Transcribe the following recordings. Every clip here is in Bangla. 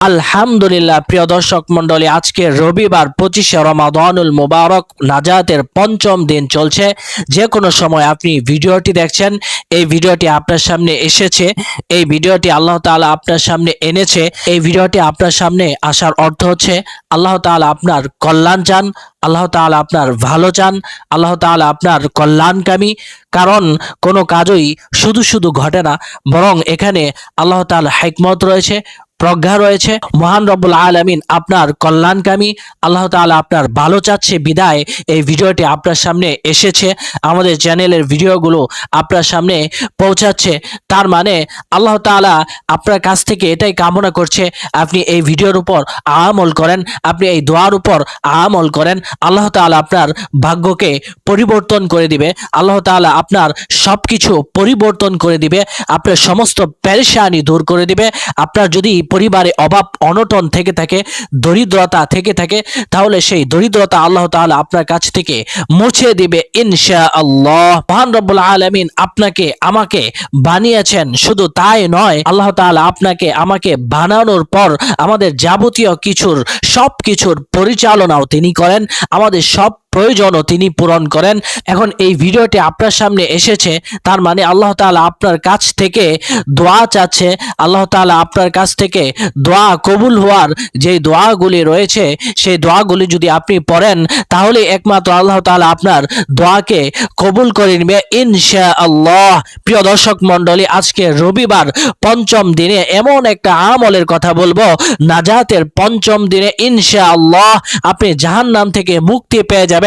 আলহামদুলিল্লাহ প্রিয় দর্শক মন্ডলী, আজকে রবিবার 25শে রমাদানুল মুবারক, নাজাতের পঞ্চম দিন চলছে। যে কোনো সময় আপনি ভিডিওটি দেখছেন, এই ভিডিওটি আপনার সামনে এসেছে, এই ভিডিওটি আল্লাহ তাআলা আপনার সামনে এনেছে। এই ভিডিওটি আপনার সামনে আসার অর্থ হচ্ছে আল্লাহ তাআলা আপনার কল্যাণ চান, আল্লাহ তাআলা আপনার ভালো চান, আল্লাহ তাআলা আপনার কল্যাণকামী। কারণ কোনো কাজই শুধু শুধু ঘটে না, বরং এখানে আল্লাহ তাআলা হিকমত রয়েছে, প্রজ্ঞা রয়েছে। মহান রব্বুল আলামিন আপনার কল্যাণকামী, আল্লাহ তাআলা আপনার ভালো চাচ্ছে বিদায় এই ভিডিওটি আপনার সামনে এসেছে, আমাদের চ্যানেলের ভিডিওগুলো আপনার সামনে পৌঁছাচ্ছে। তার মানে আল্লাহ তাআলা আপনার কাছ থেকে এটাই কামনা করছে, আপনি এই ভিডিওর উপর আমল করেন, আপনি এই দোয়ার উপর আমল করেন। আল্লাহ তাআলা আপনার ভাগ্যকে পরিবর্তন করে দিবে, আল্লাহ তাআলা আপনার সবকিছু পরিবর্তন করে দিবে, আপনার সমস্ত পেরেশানি দূর করে দিবে। আপনার যদি পরিবারে অভাব অনটন থেকে থাকে, দরিদ্রতা থেকে থাকে, তাহলে সেই দরিদ্রতা আল্লাহ তাআলা আপনার কাছ থেকে মুছে দিবে ইনশাআল্লাহ। মহান রব্বুল আলামিন আপনাকে আমাকে বানিয়েছেন, শুধু তাই নয়, আল্লাহ তাআলা আপনাকে আমাকে বানানোর পর আমাদের যাবতীয় সব কিছুর পরিচালনাও তিনি করেন, আমাদের সব প্রয়োজনও তিনি পূরণ করেন। এখন এই ভিডিওটি আপনার সামনে এসেছে, তার মানে আল্লাহ তাআলা আপনার কাছ থেকে দোয়া চাচ্ছে, আল্লাহ তাআলা আপনার কাছ থেকে দোয়া কবুল হওয়ার যে দোয়াগুলি রয়েছে, সেই দোয়াগুলি যদি আপনি পড়েন, তাহলে একমাত্র আল্লাহ তাআলা আপনার দোয়াকে কবুল করে নেবে ইনশাআল্লাহ। প্রিয় দর্শক মণ্ডলী, আজকে রবিবার পঞ্চম দিনে এমন একটা আমলের কথা বলবো, নাজাতের পঞ্চম দিনে ইনশাআল্লাহ আপনি জাহান্নাম থেকে মুক্তি পেয়ে যাবেন।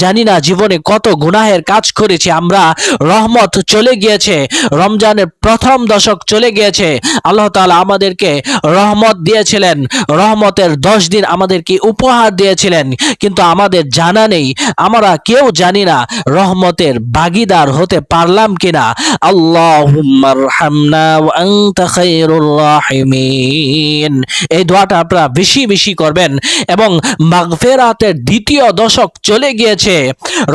জানি না জীবনে কত গুনাহের কাজ করেছি আমরা, রহমত চলে গিয়েছে, রমজানের প্রথম দশক চলে গিয়েছে, আল্লাহ তাআলা আমাদেরকে রহমত দিয়েছিলেন, রহমতের 10 দিন আমাদেরকে উপহার দিয়েছিলেন, কিন্তু আমাদের জানা নেই, আমরা কেউ জানি না রহমতের ভাগীদার হতে পারলাম কিনা। আল্লাহুম্মা আরহামনা ওয়া আনতা খায়রুর রাহিমিন, এই দোয়াটা আপনারা বেশি বেশি করবেন। এবং মাগফিরাতের দ্বিতীয় দশক চলে গিয়েছে,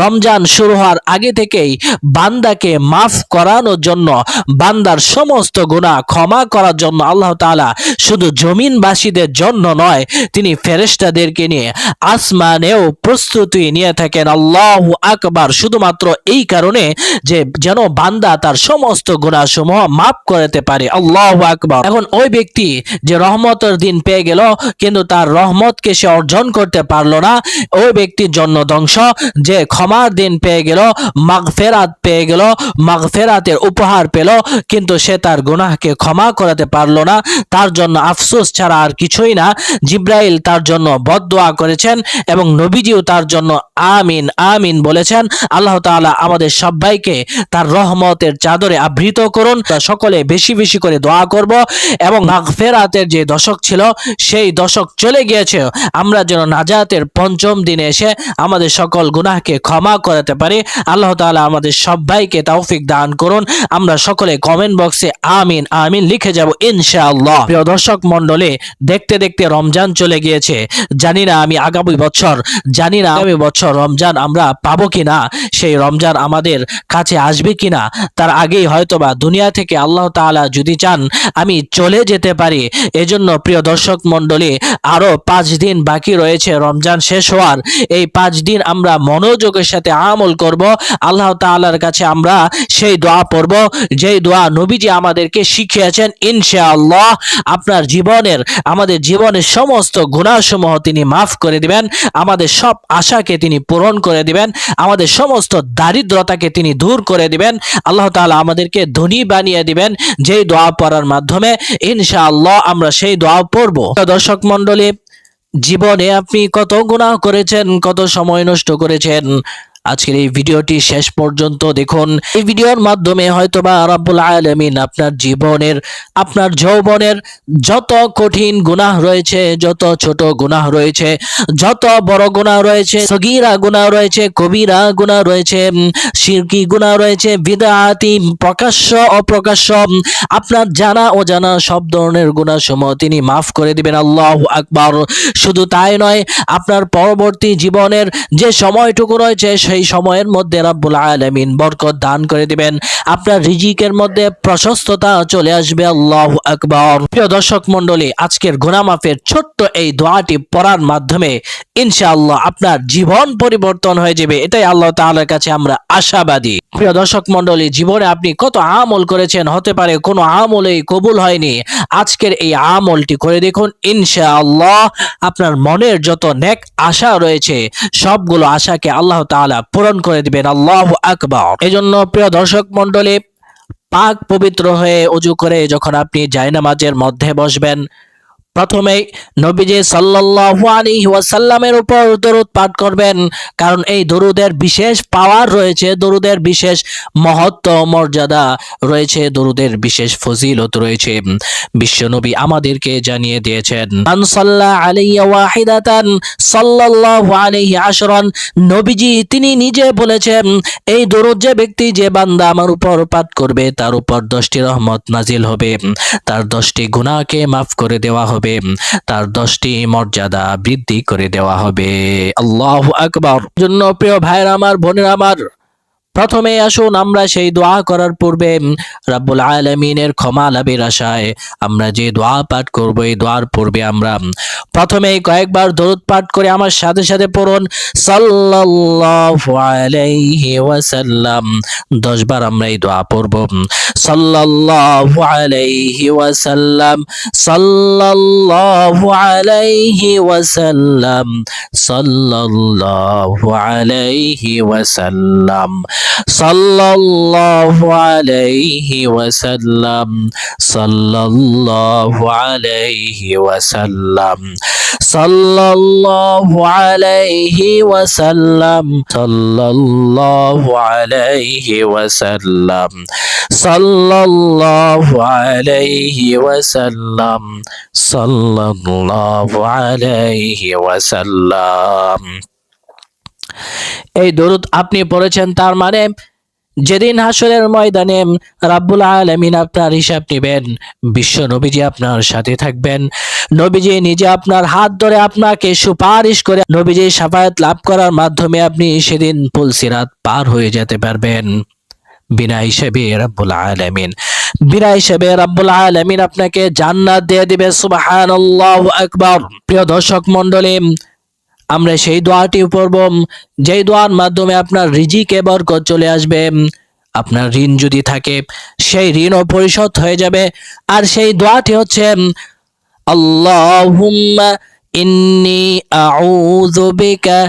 রমজান শুরু হওয়ার আগে থেকেই বান্দাকে মাফ করানোর জন্য, বান্দার সমস্ত গুনাহ ক্ষমা করার জন্য আল্লাহ তাআলা শুধু জমিনবাসীদের জন্য নয়, তিনি ফেরেশতাদেরকে নিয়ে আসমানেও প্রস্তুতি নিয়ে থাকেন। আল্লাহু আকবার, শুধুমাত্র এই কারণে যে যেন বান্দা তার সমস্ত গুনাহ সমূহ মাফ করতে পারে। আল্লাহু আকবার। এখন ওই ব্যক্তি যে রহমতের দিন পেয়ে গেল, কিন্তু তার রহমতকে সে অর্জন করতে পারলো না, ওই ব্যক্তির জন্য ধ্বংস। যে ক্ষমার দিন পেয়ে গেল, মাগফিরাত পেয়ে গেল, মাগফিরাতের উপহার পেল, কিন্তু সে তার গুনাহকে ক্ষমা করাতে পারলো না, তার জন্য আফসোস ছাড়া আর কিছুই না। জিব্রাইল তার জন্য বদদোয়া করেছেন এবং নবীজিও তার জন্য আমিন আমিন বলেছেন। আল্লাহ তাআলা আমাদের সবাইকে তার রহমতের চাদরে আবৃত করুন। সকলে বেশি বেশি করে দোয়া করব এবং মাগফিরাতের যে দশক ছিল সেই দশক চলে গিয়েছে, আমরা যেন নাজাতের পঞ্চম দিনে এসে আমাদের সকল গুনাহকে ক্ষমা করাতে পারি। আল্লাহ তাআলা আমাদের সবাইকে তৌফিক দান করুন। আমরা সকলে কমেন্ট বক্সে আমিন আমিন লিখে যাব ইনশাআল্লাহ। প্রিয় দর্শক মণ্ডলী, দেখতে দেখতে রমজান চলে গিয়েছে, জানি না আমি আগামী বছর রমজান আমরা পাবো কিনা, সেই রমজান আমাদের কাছে আসবে কিনা, তার আগেই হয়তোবা দুনিয়া থেকে আল্লাহ তাআলা যদি চান আমি চলে যেতে পারি। এজন্য প্রিয় দর্শক মণ্ডলী, আরো 5 দিন বাকি রয়েছে রমজান শেষ হওয়ার। এই 5 দিন আমরা মনোযোগের সাথে আমল করব, আল্লাহ তাআলার কাছে আমরা সেই দোয়া পড়ব যেই দোয়া নবীজি আমাদেরকে শিখিয়েছেন। ইনশাআল্লাহ আমাদের জীবনের সমস্ত গুনাহসমূহ তিনি মাফ করে দিবেন, আমাদের সব আশাকে তিনি পূরণ করে দিবেন, আমাদের সমস্ত দারিদ্রতাকে তিনি দূর করে দিবেন, আল্লাহ তাআলা আমাদেরকে ধনী বানিয়ে দিবেন যেই দোয়া পড়ার মাধ্যমে। ইনশাআল্লাহ আমরা সেই দোয়া পড়ব। দর্শক মণ্ডলী, জীবনে আপনি কত গুনাহ করেছেন, কত সময় নষ্ট করেছেন, আজকের এই ভিডিওটি শেষ পর্যন্ত দেখুন। এই ভিডিওর মাধ্যমে হয়তোবা রব্বুল আলামিন আপনার জীবনের, আপনার যৌবনের যত কঠিন গুনাহ রয়েছে, যত ছোট গুনাহ রয়েছে, যত বড় গুনাহ রয়েছে, সগীরা গুনাহ রয়েছে, কবিরা গুনাহ রয়েছে, শিরকি গুনাহ রয়েছে, বিদআতি, প্রকাশ্য অপ্রকাশ্য, আপনার জানা ও জানা সব ধরনের গুনাহ সমূহ তিনি মাফ করে দিবেন। আল্লাহু আকবার। শুধু তাই নয়, আপনার পরবর্তী জীবনের যে সময়টুকু রয়েছে সেই সময়ের মধ্যে রব্বুল আলামিন বরকত দান করে দিবেন, আপনার রিজিকের মধ্যে প্রশস্ততা চলে আসবে। আল্লাহু আকবার। প্রিয় দর্শক মণ্ডলী, আজকের গুনাহ মাফের ছোট্ট এই দোয়াটি পড়ার মাধ্যমে ইনশাআল্লাহ আপনার জীবন পরিবর্তন হয়ে যাবে, এটাই আল্লাহ তাআলার কাছে আমরা আশাবাদী। প্রিয় দর্শক মণ্ডলী, জীবনে আপনি কত আমল করেছেন, হতে পারে কোনো আমলেই কবুল হয়নি, আজকের এই আমলটি করে দেখুন, ইনশাআল্লাহ আপনার মনের যত নেক আশা রয়েছে সবগুলো আশাকে আল্লাহ তাআলা পূরণ করে দিবেন। আল্লাহু আকবার। এজন্য প্রিয় দর্শক মণ্ডলী, পাক পবিত্র হয়ে ওযু করে যখন আপনি জায়নামাজের মধ্যে বসবেন, প্রথমেই নবীজি সাল্লাল্লাহু আলাইহি ওয়াসাল্লামের উপর দরুদ পাঠ করবেন, কারণ এই দরুদের বিশেষ পাওয়ার রয়েছে, দরুদের বিশেষ মহত্ব মর্যাদা রয়েছে, দরুদের বিশেষ ফজিলত রয়েছে। বিশ্বনবী আমাদেরকে জানিয়ে দিয়েছেন, মান সাল্লা আলাইয়া ওয়াহিদাতান সাল্লাল্লাহু আলাইহি আশরান। নবীজি তিনি নিজে বলেছেন, এই দরুদ যে ব্যক্তি, যে বান্দা আমার উপর পাঠ করবে, তার উপর 10টি রহমত নাজিল হবে, তার 10টি গুনাহকে মাফ করে দেওয়া হবে, তার 10টি মর্যাদা বৃদ্ধি করে দেওয়া হবে। আল্লাহু আকবার। জন্য প্রিয় ভাইরা আমার, বোনেরা আমার, প্রথমে আসুন আমরা সেই দোয়া করার পূর্বে রব্বুল আলামিনের ক্ষমা লাভের আশায় আমরা যে দোয়া পাঠ করব, এই দোয়ার পূর্বে আমরা প্রথমে কয়েকবার দরুদ পাঠ করে আমার সাথে সাথে পড়ুন, সাল্লাল্লাহু আলাইহি ওয়াসাল্লাম। 10 বার আমরা এই দোয়া পড়ব, সাল্লাল্লাহু আলাইহি ওয়াসাল্লাম, সাল্লাল্লাহু আলাইহি ওয়াসাল্লাম, সাল্লাল্লাহু আলাইহি ওয়াসাল্লাম, সাল্লাল্লাহু আলাইহি ওয়াসাল্লাম, সাল্লাল্লাহু আলাইহি ওয়াসাল্লাম, সাল্লাল্লাহু আলাইহি ওয়াসাল্লাম, সাল্লাল্লাহু আলাইহি ওয়াসাল্লাম, সাল্লাল্লাহু আলাইহি ওয়াসাল্লাম, সাল্লাল্লাহু আলাইহি ওয়াসাল্লাম। এই দরুদ আপনি পড়েছেন, তার মানে যেদিন হাসরের ময়দানে রাব্বুল আলামিন আপনার হিসাব নেবেন, বিশ্ব নবীজি আপনার সাথে থাকবেন, নবীজি নিজে আপনার হাত ধরে আপনাকে সুপারিশ করে নবীজি শাফায়াত লাভ করার মাধ্যমে আপনি সেদিন পুল সিরাত পার হয়ে যেতে পারবেন। বিনা হিসাবে রাব্বুল আলামিন আপনাকে জান্নাত দিয়ে দিবে। সুবহানাল্লাহু আকবার। প্রিয় দর্শক মণ্ডলী, আমরা সেই দোয়াটি পড়ব যেই দোয়ার মাধ্যমে আপনার রিজিকে বরকত চলে আসবে, আপনার ঋণ যদি থাকে সেই ঋণও পরিশোধ হয়ে যাবে। আর সেই দোয়াটি হচ্ছে, আল্লাহুম্মা ইন্নী আউযু বিকা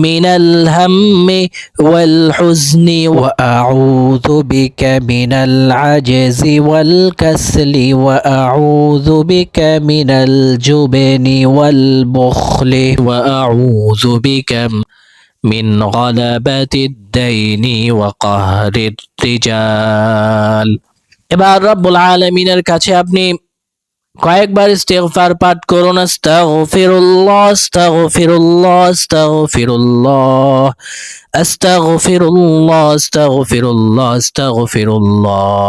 মিনাল হাম্মি ওয়াল হুজনি ওয়া আউযু বিকা মিনাল আজজি ওয়াল কাসলি ওয়া আউযু বিকা মিনাল জুবনি ওয়াল বুখলি ওয়া আউযু বিকা মিন গালাবাতিদ দাইনি ওয়া কাহরির রিজাল। এবার রব্বুল আলামিনের কাছে আপনি কয়েকবার ইস্তিগফার পাঠ করুন, আস্তাগফিরুল্লাহ, আস্তাগফিরুল্লাহ, আস্তাগফিরুল্লাহ, আস্তাগফিরুল্লাহ, আস্তাগফিরুল্লাহ, আস্তাগফিরুল্লাহ,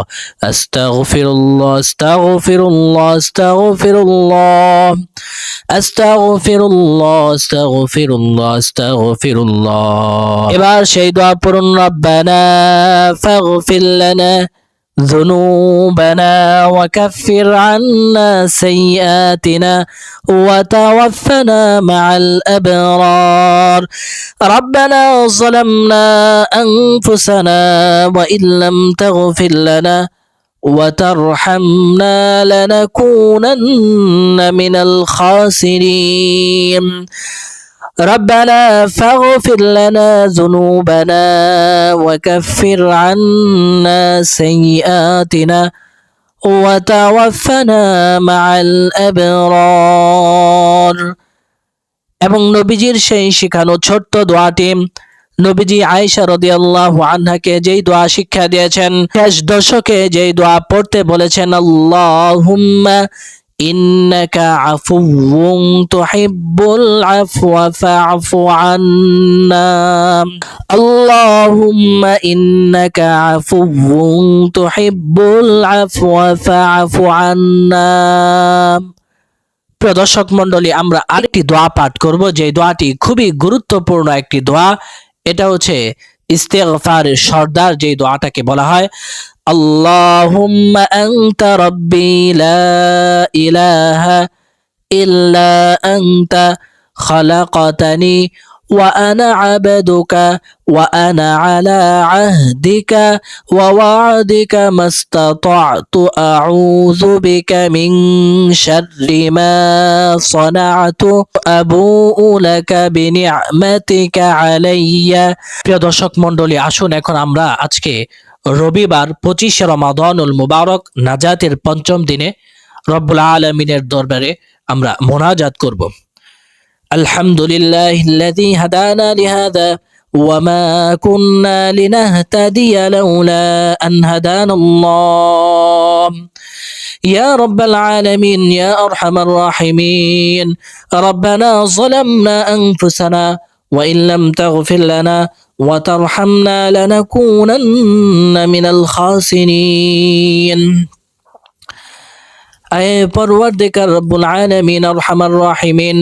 আস্তাগফিরুল্লাহ, আস্তাগফিরুল্লাহ, আস্তাগফিরুল্লাহ, আস্তাগফিরুল্লাহ, আস্তাগফিরুল্লাহ, আস্তাগফিরুল্লাহ। এবার সেই দোয়া পড়ুন, রব্বানা ফাগফির লানা ذنوبنا وكفر عنا سيئاتنا وتوفنا مع الأبرار ربنا ظلمنا أنفسنا وإن لم تغفر لنا وترحمنا لنكونن من الخاسرين ربنا فاغفر لنا ذنوبنا وكفر عنا سيئاتنا وتوفنا مع الأبرار। এবং নবীজির সেই শিখানো ছোট্ট দোয়াটি নবীজি আয়েশা রাদিয়াল্লাহু আনহাকে যেই দোয়া শিক্ষা দিয়েছেন, শেষ দশকে যেই দোয়া পড়তে বলেছেন, আল্লাহুম্মা ইন্নাকা আফুউন তুহিব্বুল আফওয়া ফা'ফু আন্না, আল্লাহুম্মা ইন্নাকা আফুউন তুহিব্বুল আফওয়া ফা'ফু আন্না। প্রিয় দর্শক মণ্ডলী, আমরা আরেকটি দোয়া পাঠ করব, যে দোয়াটি খুবই গুরুত্বপূর্ণ একটি দোয়া। এটা হচ্ছে ইস্তেগফারের সর্দার, যে দোয়াটাকে বলা হয় আল্লাহুম্মা আনতা রাব্বি লা ইলাহা ইল্লা আনতা খালাকতানি وأنا عبدك وأنا على عهدك ووعدك ما استطعت أعوذ بك من شر ما صنعت أبوء لك بنعمتك علي। প্রিয় দর্শক মণ্ডলী, আসুন এখন আমরা আজকে রবিবার 25 রমাদানুল মুবারক নাজাতের পঞ্চম দিনে রব্বুল আলামিনের দরবারে আমরা মোনাজাত করব। আলহামদুলিল্লাহিল্লাযী হাদানা লিহাযা وما كنا لنهتدي لولا أن هدانا الله يا رب العالمين يا أرحم الراحمين ربنا ظلمنا أنفسنا وإن لم تغفر لنا وترحمنا لنكونن من الخاسرين أي পরওয়ারদিগার রব্বুল আলামিন আরহামার রাহিমিন,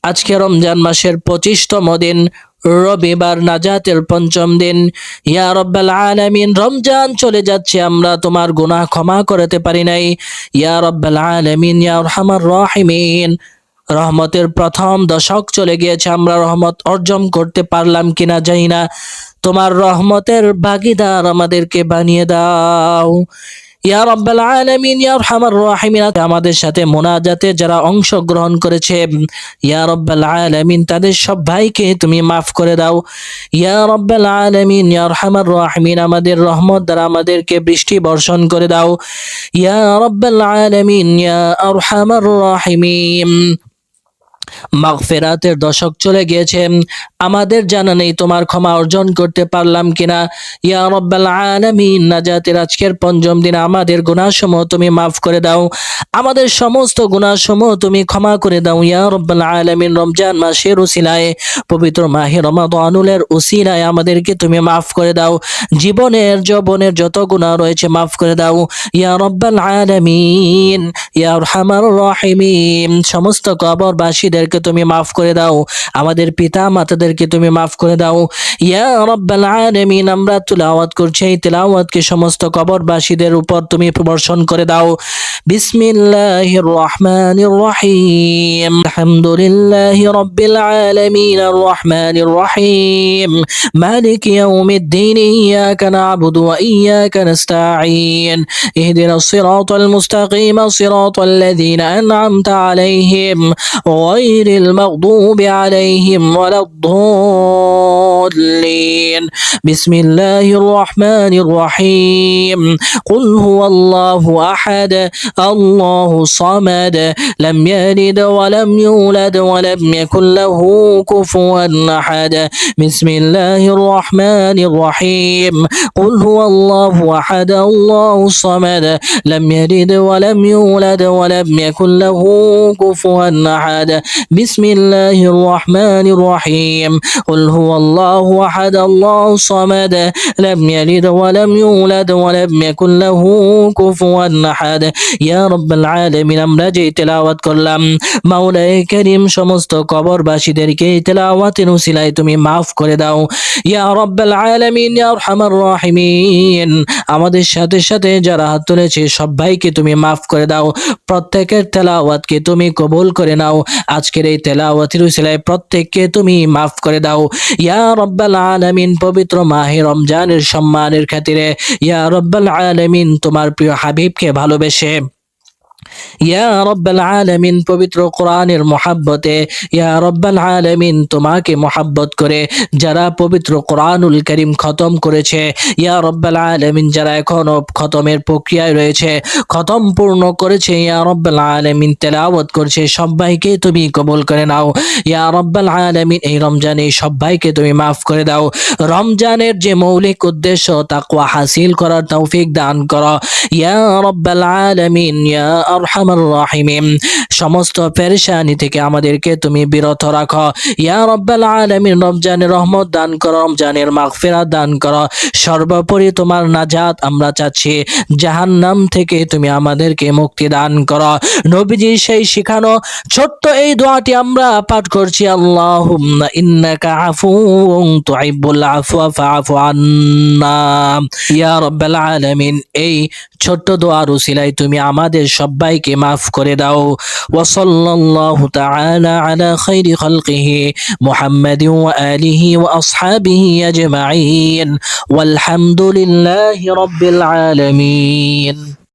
আজকে রমজান মাসের 25তম দিন, রবিবার, নাজাতের পঞ্চম দিন। ইয়া রব্বাল আলামিন, রমজান চলে যাচ্ছে, আমরা তোমার গুনাহ ক্ষমা করতে পারি নাই। ইয়া রব্বাল আলামিন ইয়া আরহামার রাহিমিন, রহমতের প্রথম দশক চলে গিয়েছে, আমরা রহমত অর্জন করতে পারলাম কিনা জানি না। তোমার রহমতের ভাগীদার আমাদেরকে বানিয়ে দাও। ইয়া রাব্বাল আলামিন ইয়া আরহামার রাহিমিন, আমাদের সাথে মোনাজাতে যারা অংশগ্রহণ করেছে, ইয়া রাব্বাল আলামিন তাদের সব ভাইকে তুমি মাফ করে দাও। ইয়া রাব্বাল আলামিন ইয়া আরহামার রাহিমিন, আমাদের রহমত দ্বারা আমাদেরকে বৃষ্টি বর্ষণ করে দাও। ইয়া রাব্বাল আলামিন ইয়া আরহামার রাহিমিন, মাগফিরাতের দশক চলে গিয়েছে, আমাদের জানা নেই তোমার ক্ষমা অর্জন করতে পারলাম কিনা। ইয়া রাব্বাল আলামিন, নাজাতের আজকের পঞ্চম দিন আমাদের গুনাহসমূহ তুমি মাফ করে দাও, আমাদের সমস্ত গুনাহসমূহ তুমি ক্ষমা করে দাও। ইয়া রাব্বাল আলামিন, রমজান মাসের উসিলায়, পবিত্র মাহে রমাদানুলের উসিলায় আমাদেরকে তুমি মাফ করে দাও, জীবনের যৌবনের যত গুনাহ রয়েছে মাফ করে দাও। ইয়া রাব্বাল আলামিন ইয়া আরহামার রাহিমিন, সমস্ত কবরবাসীদেরকে তুমি মাফ করে দাও, আমাদের পিতা মাতাদেরকে তুমি মাফ করে দাও। ইয়া রাব্বাল আলামিন, আমরা তিলাওয়াত করছি, এই তিলাওয়াতকে সমস্ত কবরবাসীদের উপর তুমি বর্ষণ করে দাও। বিসমিল্লাহির রহমানির রহিম, আলহামদুলিল্লাহি রাব্বিল আলামিন আর রহমানির রহিম, মালিক ইয়াউমিদ্দিন, ইয়াকা না'বুদু ওয়া ইয়াকা নাস্তাঈন, ইহদিনাস সিরাতাল মুস্তাকিম, সিরাতাল লাযীনা আন'আমতা আলাইহিম গায়রিল মাগদুবি আলাইহিম ওয়ালাদ-দাল্লিন। বিসমিল্লাহির রহমানির রহিম, কুল হুয়াল্লাহু আহাদ, আল্লাহু সামাদ, লাম ইয়ালিদ ওয়া লাম ইউলাদ ওয়া লাম ইয়াকুল লাহু কুফুয়ান আহাদ। বিসমিল্লাহির রহমানির রহিম, কুল হুয়াল্লাহু আহাদ, আল্লাহু সামাদ, লাম ইয়ালিদ ওয়া লাম ইউলাদ ওয়া লাম ইয়াকুল লাহু কুফুয়ান আহাদ। বিসমিল্লাহির রহমানির রহিম, কুল হুয়াল্লাহু আহাদ, আল্লাহু সামাদ, লাম ইয়ালিদ ওয়া লাম ইউলাদ ওয়া লাম ইয়াকুল লাহু কুফুয়ান আহাদ। ইয়া রাব্বাল আলামিন, আমরা যে তেলাওয়াত করলাম, মাওলায়ে কারীম সমস্ত কবরবাসীদেরকে তেলাওয়াতের উসিলায় তুমি মাফ করে দাও। ইয়া রাব্বাল আলামিন ইয়া আরহামার রাহিমিন, আমাদের সাথে সাথে যারা হাত তুলেছে সব ভাইকে তুমি মাফ করে দাও, প্রত্যেকের তেলাওয়াতকে তুমি কবুল করে নাও। আজকের এই তেলাওয়াতের উসিলায় প্রত্যেককে তুমি মাফ করে দাও। ইয়া রাব্বাল আলামিন, পবিত্র মাহে রমজানের সম্মানের খাতিরে, ইয়া রাব্বাল আলামিন তোমার প্রিয় হাবিবকে ভালোবেসে, ইয়া রাব্বাল আলামিন পবিত্র কোরআনের মহাব্বতে, ইয়া রাব্বাল আলামিন তোমাকে মহাব্বত করে যারা পবিত্র কোরআনুল কারীম খতম করেছে, ইয়া রাব্বাল আলামিন যারা এখনো খতমের প্রক্রিয়ায় রয়েছে, খতম পূর্ণ করেছে, ইয়া রাব্বাল আলামিন তেলাওয়াত করছে, সবাইকে তুমি কবুল করে নাও। ইয়া রাব্বাল আলামিন এই রমজানে সবাইকে তুমি মাফ করে দাও। রমজানের যে মৌলিক উদ্দেশ্য তাকওয়া হাসিল করার তৌফিক দান করো। ইয়া রাব্বাল আলামিন ইয়া আরহামার রাহিমিন। সমস্ত পেরেশানি থেকে আমাদেরকে তুমি বিরত রাখো ইয়া রাব্বাল আলামিন। রমজানের রহমত দান করো, রমজানের মাগফিরাত দান করো। সর্বোপরি তোমার নাজাত আমরা চাচ্ছি, জাহান্নাম থেকে তুমি আমাদেরকে মুক্তি দান করো। নবীজি সেই শিখানো ছোট্ট এই দোয়াটি আমরা পাঠ করছি, আল্লাহুম্মা ইন্নাকা আফুউন তুহিব্বুল আফওয়া ফাআফু আন্না। ইয়া রাব্বাল আলামিন, এই ছোট্ট দোয়ার উসিলায় তুমি আমাদের সবাইকে মাফ করে দাও। ওয়া সাল্লাল্লাহু তাআলা আলা খাইরি খালকিহি মুহাম্মাদিন ওয়া আলিহি ওয়া আসহাবিহি আজমাইন ওয়ালহামদুলিল্লাহি রাব্বিল আলামিন।